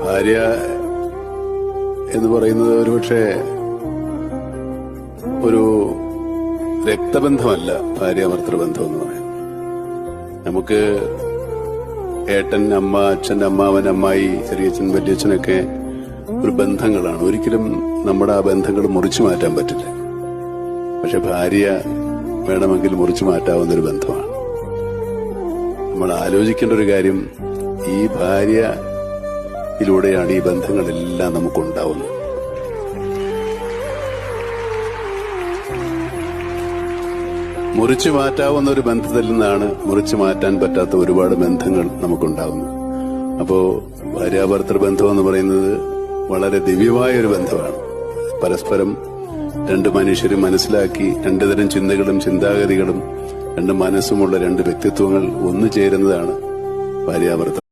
ഭാര്യ എന്ന് പറയുന്നത് ഒരുപക്ഷെ ഒരു രക്തബന്ധമല്ല ഭാര്യ ഭർത്തൃബന്ധം എന്ന് പറയുന്നത്. നമുക്ക് ഏട്ടൻ, അമ്മ, അച്ഛൻ, അമ്മാവൻ, അമ്മായി, ചെറിയച്ഛൻ, വലിയച്ഛനൊക്കെ ഒരു ബന്ധങ്ങളാണ്. ഒരിക്കലും നമ്മുടെ ആ ബന്ധങ്ങൾ മുറിച്ചു മാറ്റാൻ പറ്റില്ല. പക്ഷെ ഭാര്യ വേണമെങ്കിൽ മുറിച്ചു മാറ്റാവുന്നൊരു ബന്ധമാണ്. നമ്മൾ ആലോചിക്കേണ്ട ഒരു കാര്യം, ഈ ഭാര്യയിലൂടെയാണ് ഈ ബന്ധങ്ങളെല്ലാം നമുക്കുണ്ടാവുന്നത്. മുറിച്ചു മാറ്റാവുന്ന ഒരു ബന്ധത്തിൽ നിന്നാണ് മുറിച്ചു മാറ്റാൻ പറ്റാത്ത ഒരുപാട് ബന്ധങ്ങൾ നമുക്കുണ്ടാവുന്നത്. അപ്പോ ഭാര്യാഭർത്തൃ ബന്ധം എന്ന് പറയുന്നത് വളരെ ദിവ്യമായ ഒരു ബന്ധമാണ്. പരസ്പരം രണ്ട് മനുഷ്യരും മനസ്സിലാക്കി രണ്ടു തരം ചിന്തകളും ചിന്താഗതികളും രണ്ട് മനസ്സുമുള്ള രണ്ട് വ്യക്തിത്വങ്ങൾ ഒന്നു ചേരുന്നതാണ് ഭാര്യാഭർത്തൃ